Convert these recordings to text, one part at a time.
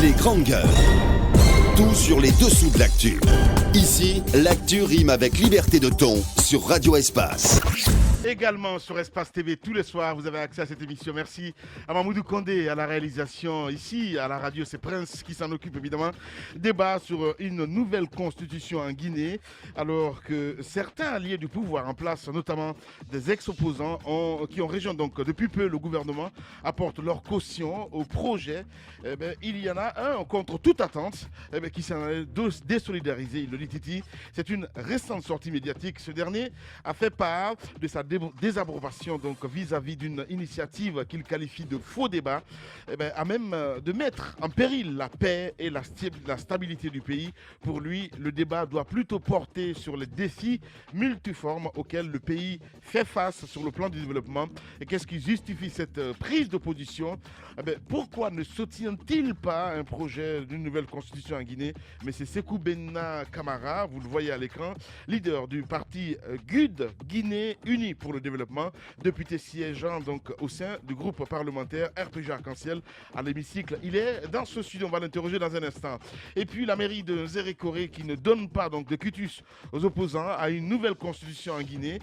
Les grandes gueules. Tout sur les dessous de l'actu. Ici, l'actu rime avec liberté de ton sur Radio Espace. Également sur Espace TV tous les soirs, vous avez accès à cette émission. Merci à Mamoudou Kondé à la réalisation. Ici, à la radio, c'est Prince qui s'en occupe évidemment. Débat sur une nouvelle constitution en Guinée, alors que certains alliés du pouvoir en place, notamment des ex-opposants, qui ont rejoint donc depuis peu le gouvernement, apportent leur caution au projet. Il y en a un contre toute attente qui s'en est désolidarisé. Il le dit Titi. C'est une récente sortie médiatique. Ce dernier a fait part de sa désapprobation donc vis-à-vis d'une initiative qu'il qualifie de faux débat, à même de mettre en péril la paix et la stabilité du pays. Pour lui, le débat doit plutôt porter sur les défis multiformes auxquels le pays fait face sur le plan du développement. Et qu'est-ce qui justifie cette prise de position? Pourquoi ne soutient-il pas un projet d'une nouvelle constitution en Guinée? Mais c'est Sékou Benna Camara, vous le voyez à l'écran, leader du parti GUD, Guinée Unie pour le développement, député siégeant donc au sein du groupe parlementaire RPG Arc-en-Ciel à l'hémicycle. Il est dans ce studio, on va l'interroger dans un instant. Et puis la mairie de Zérékoré qui ne donne pas donc de quitus aux opposants à une nouvelle constitution en Guinée,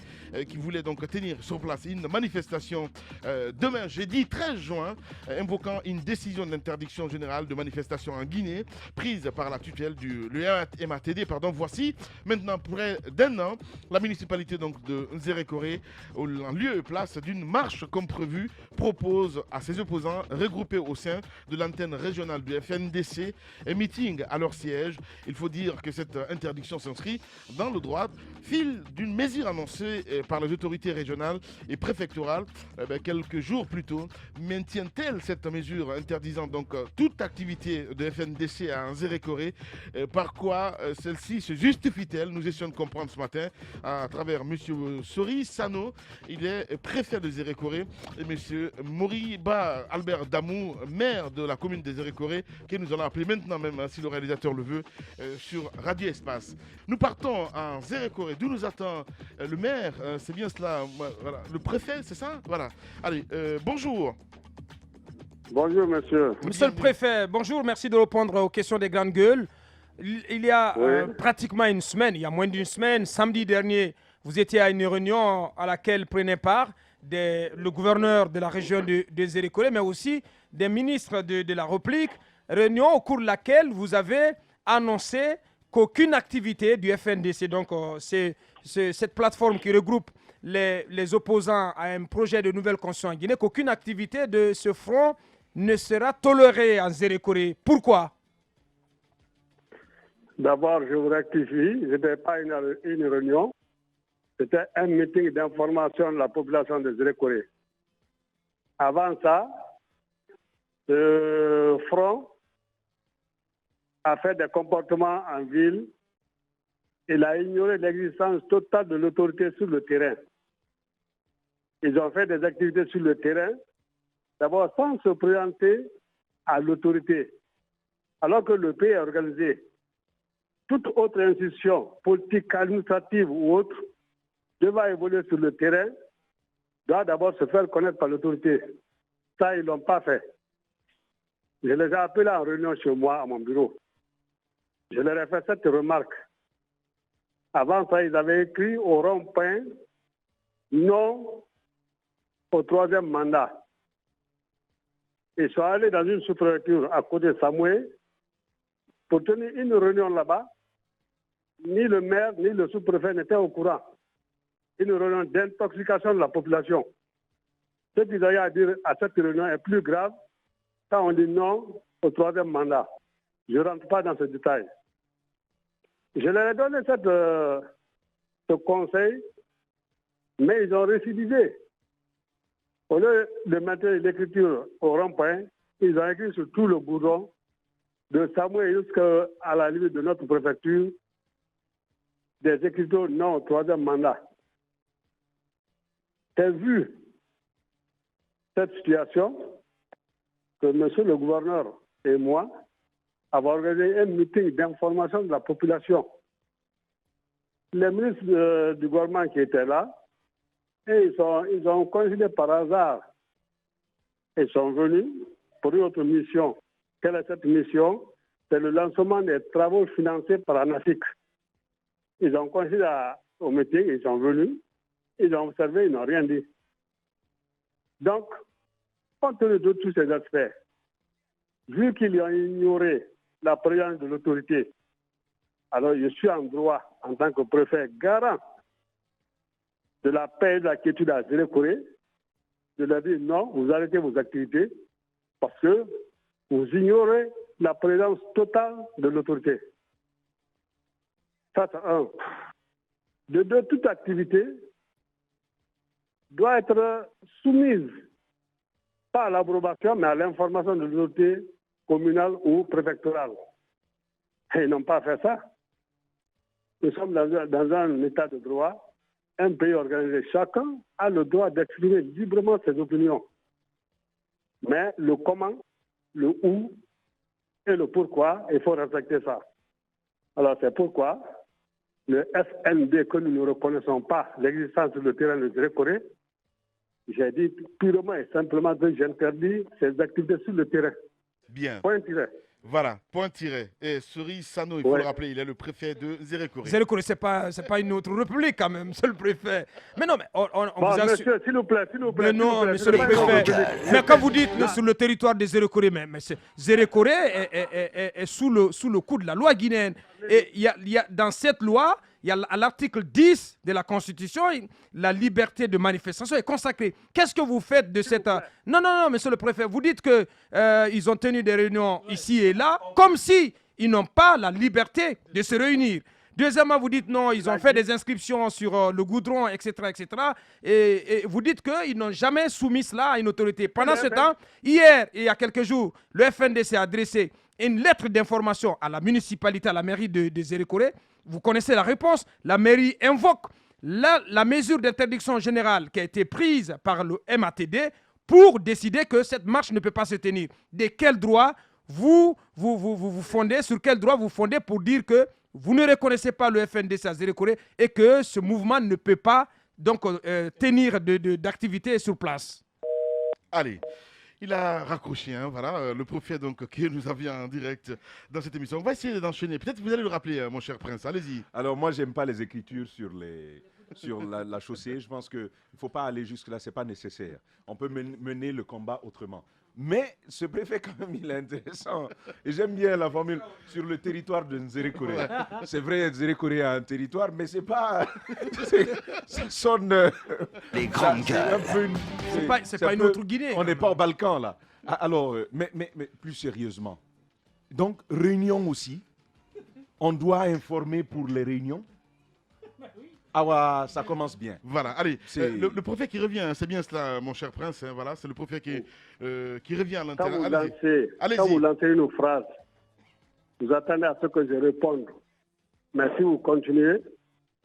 qui voulait donc tenir sur place une manifestation demain jeudi 13 juin, invoquant une décision d'interdiction générale de manifestation en Guinée prise par la tutelle du MATD. Voici maintenant près d'un an, la municipalité donc de Zérékoré, en lieu et place d'une marche comme prévu, propose à ses opposants regroupés au sein de l'antenne régionale du FNDC un meeting à leur siège. Il faut dire que cette interdiction s'inscrit dans le droit fil d'une mesure annoncée par les autorités régionales et préfectorales quelques jours plus tôt. Maintient-elle cette mesure interdisant donc toute activité de FNDC à Zérékoré? Par quoi celle-ci se justifie-t-elle? Nous essayons de comprendre ce matin à travers M. Sori Sano, il est préfet de Zérékoré, et M. Moriba Albert Damou, maire de la commune de Zérékoré, que nous allons appeler maintenant même, si le réalisateur le veut, sur Radio Espace. Nous partons en Zérékoré, d'où nous attend le maire, c'est bien cela, voilà. Le préfet, c'est ça? Voilà. Allez, bonjour. Bonjour, monsieur. Monsieur le préfet, bonjour, merci de répondre aux questions des grandes gueules. Il y a pratiquement une semaine, il y a moins d'une semaine, samedi dernier, vous étiez à une réunion à laquelle prenait part le gouverneur de la région de Zérékoré, mais aussi des ministres de la République, réunion au cours de laquelle vous avez annoncé qu'aucune activité du FNDC, donc c'est cette plateforme qui regroupe les opposants à un projet de nouvelle constitution en Guinée, qu'aucune activité de ce front ne sera tolérée en Zérékoré. Pourquoi? D'abord, je vous rectifie, ce n'était pas une réunion, c'était un meeting d'information de la population de Zérékoré. Avant ça, le front a fait des comportements en ville. Il a ignoré l'existence totale de l'autorité sur le terrain. Ils ont fait des activités sur le terrain, d'abord sans se présenter à l'autorité, alors que le pays est organisé. Toute autre institution, politique, administrative ou autre, devant évoluer sur le terrain, doit d'abord se faire connaître par l'autorité. Ça, ils ne l'ont pas fait. Je les ai appelés en réunion chez moi, à mon bureau. Je leur ai fait cette remarque. Avant ça, ils avaient écrit au rond-point non au troisième mandat. Ils sont allés dans une sous-préfecture à côté de Samoué pour tenir une réunion là-bas. Ni le maire, ni le sous-préfet n'étaient au courant. Une réunion d'intoxication de la population. Ce qu'ils avaient à dire à cette réunion est plus grave quand on dit non au troisième mandat. Je ne rentre pas dans ce détail. Je leur ai donné ce conseil, mais ils ont récidivé. Au lieu de mettre l'écriture au rond-point, ils ont écrit sur tout le bourdon de Samoué jusqu'à la limite de notre préfecture des écritures non au troisième mandat. C'est vu cette situation que monsieur le gouverneur et moi avons organisé un meeting d'information de la population. Les ministres du gouvernement qui étaient là, et ils ont coïncidé par hasard. Ils sont venus pour une autre mission Quelle est cette mission? C'est le lancement des travaux financés par ANAFIC. Ils ont considéré au métier, ils sont venus, ils ont observé, ils n'ont rien dit. Donc, compte tenu de tous ces aspects, vu qu'ils ont ignoré la présence de l'autorité, alors je suis en droit, en tant que préfet garant de la paix et de la quiétude à Zérekoré, de leur dire non, vous arrêtez vos activités parce que vous ignorez la présence totale de l'autorité. Ça, c'est un. De deux, toute activité doit être soumise pas à l'approbation, mais à l'information de l'autorité communale ou préfectorale. Et ils n'ont pas fait ça. Nous sommes dans un état de droit, un pays organisé. Chacun a le droit d'exprimer librement ses opinions. Mais le comment, le où et le pourquoi, il faut respecter ça. Alors c'est pourquoi le FND, que nous ne reconnaissons pas l'existence sur le terrain de Zérekoré, j'ai dit purement et simplement que j'interdis ces activités sur le terrain. Bien. Point tiré. Voilà, point tiré. Et Cerise Sano, il faut le rappeler, il est le préfet de Zérekoré. Zérekoré, c'est pas une autre république quand même, c'est le préfet. Mais non, mais on bon, vous assure... monsieur, s'il vous plaît. Mais non, monsieur le préfet. Mais quand vous dites sur le territoire de Zérekoré, mais Zérekoré est sous le coup de la loi guinéenne. Et il y a dans cette loi, il y a à l'article 10 de la Constitution, la liberté de manifestation est consacrée. Qu'est-ce que vous faites de cette... Non, monsieur le préfet, vous dites qu'ils ont tenu des réunions ici et là, comme si ils n'ont pas la liberté de se réunir. Deuxièmement, vous dites non, ils ont fait des inscriptions sur le goudron, etc., etc. Et vous dites qu'ils n'ont jamais soumis cela à une autorité. Pendant ce temps, hier, et il y a quelques jours, le FND s'est adressé une lettre d'information à la municipalité, à la mairie de Zérekoré. Vous connaissez la réponse. La mairie invoque la mesure d'interdiction générale qui a été prise par le MATD pour décider que cette marche ne peut pas se tenir. De quel droit vous fondez, sur quel droit vous fondez pour dire que vous ne reconnaissez pas le FNDC à Zérekoré et que ce mouvement ne peut pas donc tenir d'activité sur place? Allez. Il a raccroché, hein, voilà, le préfet donc, que nous avions en direct dans cette émission. On va essayer d'enchaîner. Peut-être vous allez le rappeler, mon cher Prince. Allez-y. Alors, moi, j'aime pas les écritures sur la chaussée. Je pense qu'il ne faut pas aller jusque-là. Ce n'est pas nécessaire. On peut mener le combat autrement. Mais ce préfet, quand même, il est intéressant. Et j'aime bien la formule sur le territoire de Zérekoré. C'est vrai, Zérekoré a un territoire, mais c'est pas... ça sonne... Les grandes gueules. C'est pas une autre Guinée. On n'est pas au Balkan, là. Alors, mais plus sérieusement. Donc, réunion aussi. On doit informer pour les réunions. Ah ouais, ça commence bien. Voilà, allez, le préfet qui revient, c'est bien cela, mon cher Prince, hein, voilà, c'est le préfet qui revient à l'intérieur. Quand vous lancez une phrase, vous attendez à ce que je réponde. Mais si vous continuez,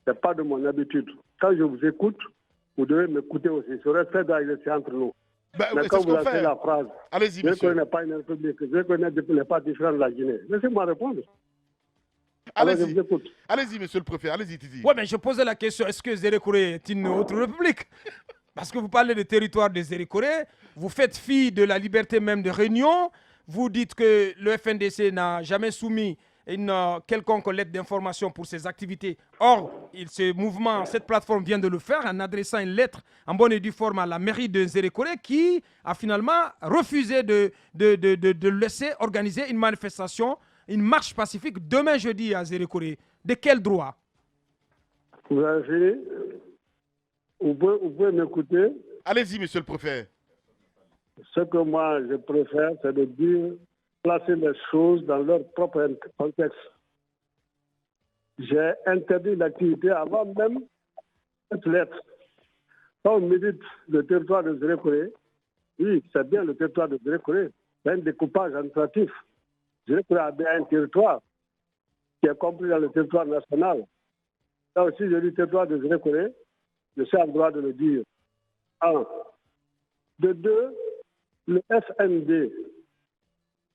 ce n'est pas de mon habitude. Quand je vous écoute, vous devez m'écouter aussi. Ce respect doit exister entre nous. Mais quand vous lancez la phrase, je ne connais pas une république, je ne connais pas différent de la Guinée. Laissez-moi répondre. Allez-y, monsieur le préfet, allez-y, Titi. Oui, mais je posais la question, est-ce que Zérekoré est une autre république? Parce que vous parlez du territoire de Zérekoré, vous faites fi de la liberté même de réunion, vous dites que le FNDC n'a jamais soumis une quelconque lettre d'information pour ses activités. Or, ce mouvement, cette plateforme vient de le faire en adressant une lettre en bonne et due forme à la mairie de Zérekoré qui a finalement refusé de laisser organiser une manifestation, une marche pacifique demain jeudi à Zérekoré. De quel droit? Vous avez fini? Vous pouvez m'écouter? Allez-y, monsieur le préfet. Ce que moi je préfère, c'est de dire, placer les choses dans leur propre contexte. J'ai interdit l'activité avant même cette lettre. Quand on me dit le territoire de Zérekoré, oui, c'est bien le territoire de Zérekoré, c'est un découpage administratif. Zérekoré a bien un territoire qui est compris dans le territoire national. Là aussi, je dis territoire de Zérekoré, je suis en droit de le dire. Un. De deux, le FND,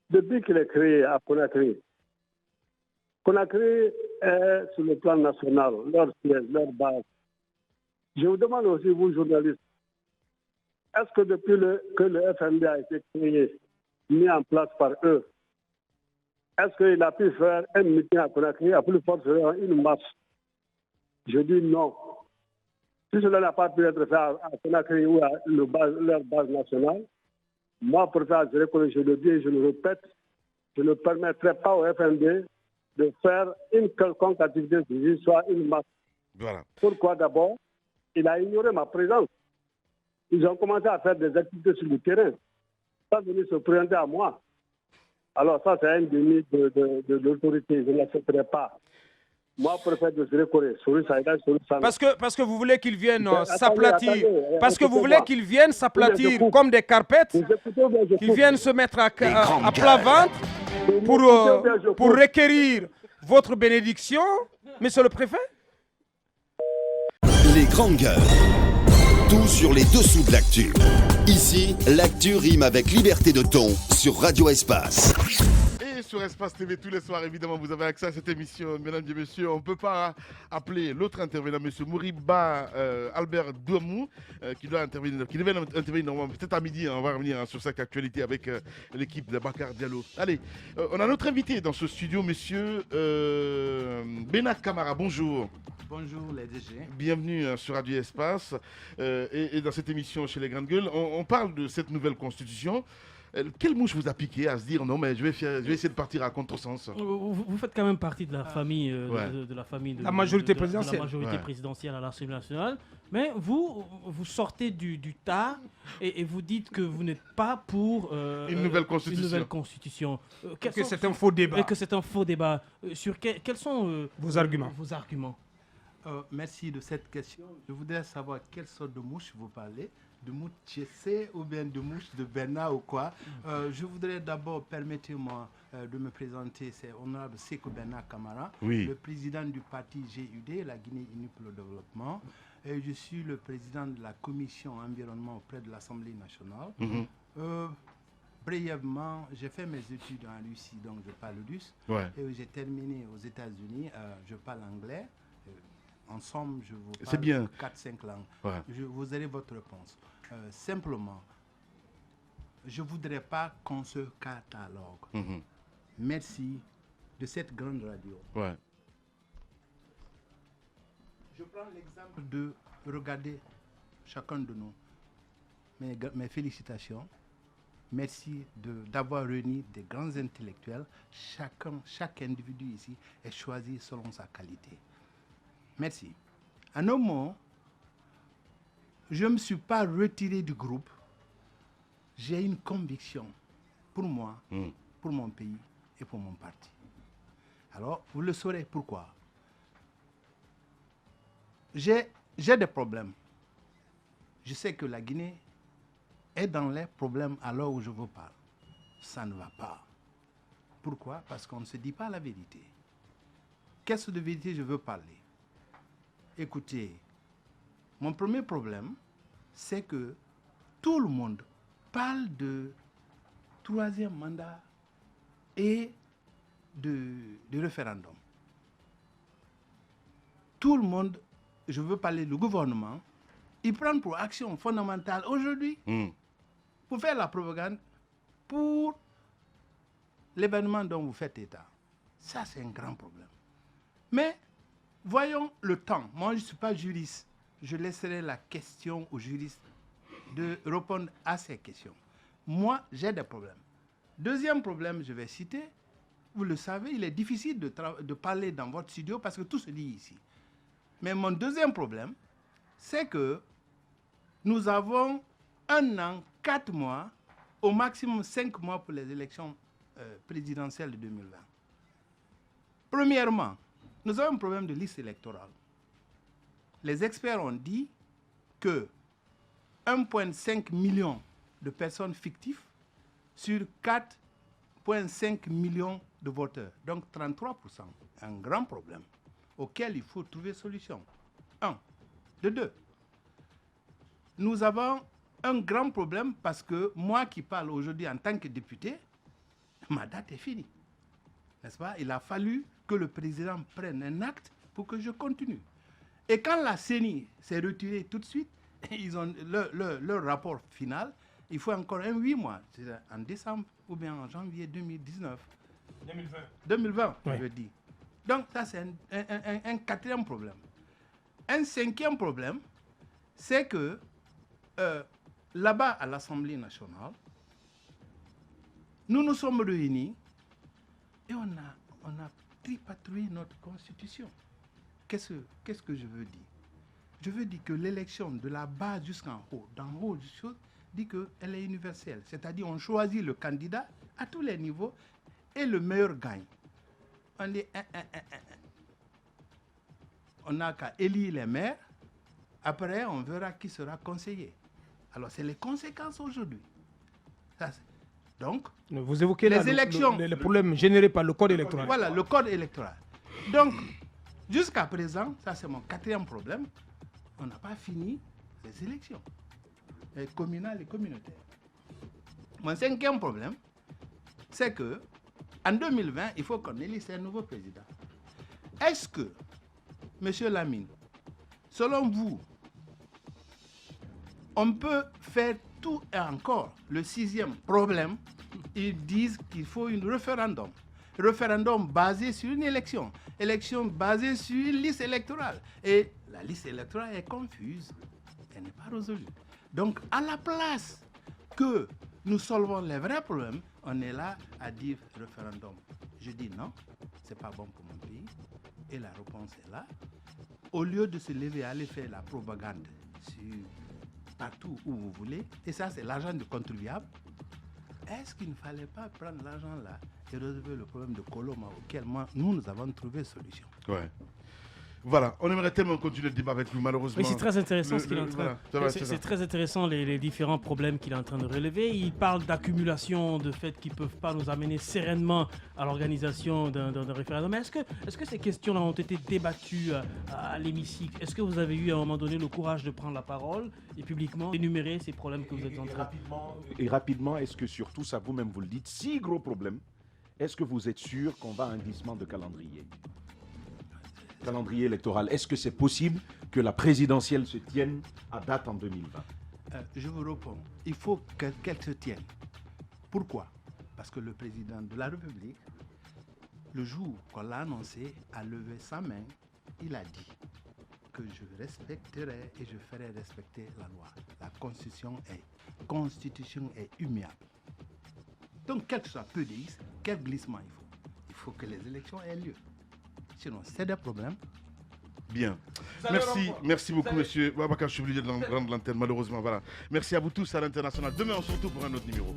depuis qu'il est créé à Conakry, Conakry est sur le plan national, leur siège, leur base. Je vous demande aussi, vous journalistes, est-ce que depuis que le FND a été créé, mis en place par eux, est-ce qu'il a pu faire un meeting à Conakry, à plus forte raison une marche? Je dis non. Si cela n'a pas pu être fait à Conakry ou à leur base nationale, moi, pour ça, je le dis et je le répète, je ne permettrai pas au FND de faire une quelconque activité civile, soit une marche. Voilà. Pourquoi d'abord? Il a ignoré ma présence. Ils ont commencé à faire des activités sur le terrain, sans venir se présenter à moi. Alors ça, c'est un déni de l'autorité. Je ne l'accepterai pas. Moi, je préfère de se reconnaître. Parce que vous voulez qu'ils viennent s'aplatir. Attendez, Parce que vous voulez qu'ils viennent s'aplatir comme des carpettes. Qu'ils viennent se mettre à plat ventre pour requérir votre bénédiction, monsieur le préfet. Les grandes gueules. Tout sur les dessous de l'actu. Ici, l'actu rime avec liberté de ton sur Radio Espace. Et sur Espace TV tous les soirs, évidemment, vous avez accès à cette émission, mesdames et messieurs. On ne peut pas appeler l'autre intervenant, monsieur Mouriba Albert Douamou, qui devait intervenir normalement peut-être à midi. On va revenir sur cette actualité avec l'équipe de Bakar Diallo. Allez, on a notre invité dans ce studio, monsieur Bena Camara. Bonjour. Bonjour les DG. Bienvenue sur Radio Espace et dans cette émission chez les Grandes Gueules. On parle de cette nouvelle constitution. Quelle mouche vous a piqué à se dire non mais je vais essayer de partir à contresens? Vous faites quand même partie de la famille de la majorité présidentielle. La majorité présidentielle à l'Assemblée nationale. Mais vous sortez du tas et vous dites que vous n'êtes pas pour une nouvelle constitution. Que c'est un faux débat. Et que c'est un faux débat. Sur quels sont vos arguments? Merci de cette question. Je voudrais savoir quelle sorte de mouche vous parlez. De mouche Tchessé ou bien de mouche de Bernard ou quoi. Je voudrais d'abord, permettez-moi de me présenter, c'est honorable Sékou Bernard Camara, le président du parti GUD, la Guinée Unie pour le Développement. Et je suis le président de la commission environnement auprès de l'Assemblée nationale. Brièvement, j'ai fait mes études en Russie, donc je parle russe. Et j'ai terminé aux États-Unis, je parle anglais. Ensemble, je vous parle de 4-5 langues. Vous aurez votre réponse. Simplement, je ne voudrais pas qu'on se catalogue. Merci de cette grande radio. Je prends l'exemple de regarder chacun de nous. Mes félicitations. Merci d'avoir réuni des grands intellectuels. Chaque individu ici est choisi selon sa qualité. Merci. En un mot, je ne me suis pas retiré du groupe. J'ai une conviction pour moi, pour mon pays et pour mon parti. Alors, vous le saurez pourquoi. J'ai des problèmes. Je sais que la Guinée est dans les problèmes à l'heure où je vous parle. Ça ne va pas. Pourquoi? Parce qu'on ne se dit pas la vérité. Qu'est-ce de vérité je veux parler? Écoutez, mon premier problème, c'est que tout le monde parle de troisième mandat et de référendum. Tout le monde, je veux parler du gouvernement, il prend pour action fondamentale aujourd'hui pour faire la propagande pour l'événement dont vous faites état. Ça, c'est un grand problème. Mais voyons le temps. Moi, je ne suis pas juriste. Je laisserai la question aux juristes de répondre à ces questions. Moi, j'ai des problèmes. Deuxième problème, je vais citer. Vous le savez, il est difficile de parler dans votre studio parce que tout se dit ici. Mais mon deuxième problème, c'est que nous avons 1 an, 4 mois, au maximum 5 mois pour les élections présidentielles de 2020. Premièrement, nous avons un problème de liste électorale. Les experts ont dit que 1,5 million de personnes fictives sur 4,5 millions de voteurs, donc 33%. Un grand problème auquel il faut trouver solution. 1. De 2. Nous avons un grand problème parce que moi qui parle aujourd'hui en tant que député, ma date est finie. N'est-ce pas? Il a fallu que le président prenne un acte pour que je continue. Et quand la CENI s'est retirée tout de suite, ils ont leur rapport final, il faut encore 8 mois, c'est en décembre ou bien en janvier 2019. 2020, Oui. je veux dire. Donc, ça, c'est un quatrième problème. Un cinquième problème, c'est que là-bas, à l'Assemblée nationale, nous nous sommes réunis et on a tripatouillé notre constitution. Qu'est-ce que je veux dire? Je veux dire que l'élection de la base jusqu'en haut, d'en haut, dit qu'elle est universelle. C'est-à-dire on choisit le candidat à tous les niveaux et le meilleur gagne. On dit on n'a qu'à élire les maires. Après, on verra qui sera conseiller. Alors, c'est les conséquences aujourd'hui. Donc, vous évoquez les élections, les problèmes générés par le code électoral. Voilà, le code électoral. Donc, jusqu'à présent, ça c'est mon quatrième problème, on n'a pas fini les élections communales et communautaires. Mon cinquième problème, c'est que en 2020, il faut qu'on élise un nouveau président. Est-ce que, M. Lamine, selon vous, on peut faire tout et encore? Le sixième problème, ils disent qu'il faut un référendum. Référendum basé sur une élection. Élection basée sur une liste électorale. Et la liste électorale est confuse. Elle n'est pas résolue. Donc, à la place que nous solvons les vrais problèmes, on est là à dire référendum. Je dis non, c'est pas bon pour mon pays. Et la réponse est là. Au lieu de se lever à aller faire la propagande partout où vous voulez, et ça c'est l'argent du contribuable, est-ce qu'il ne fallait pas prendre l'argent là et résoudre le problème de Coloma auquel nous avons trouvé solution? Ouais. Voilà, on aimerait tellement continuer le débat avec vous, malheureusement. Oui, c'est très intéressant ce qu'il est en train. Voilà, c'est très intéressant les différents problèmes qu'il est en train de relever. Il parle d'accumulation, de fait qu'ils ne peuvent pas nous amener sereinement à l'organisation d'un référendum. Mais est-ce que ces questions-là ont été débattues à l'hémicycle? Est-ce que vous avez eu à un moment donné le courage de prendre la parole et publiquement énumérer ces problèmes que vous êtes en train Et rapidement, est-ce que surtout, ça vous-même vous le dites, si gros problème, est-ce que vous êtes sûr qu'on va à un glissement de calendrier électoral? Est-ce que c'est possible que la présidentielle se tienne à date en 2020? Je vous réponds. Il faut qu'elle se tienne. Pourquoi? Parce que le président de la République, le jour qu'on l'a annoncé, a levé sa main. Il a dit que je respecterai et je ferai respecter la loi. La constitution est immuable. Donc, quel que soit peu de quel glissement il faut? Il faut que les élections aient lieu. Sinon, c'est des problèmes. Bien. Merci beaucoup, monsieur Babacar. Je suis obligé de rendre l'antenne, malheureusement. Voilà. Merci à vous tous à l'international. Demain, on se retrouve pour un autre numéro.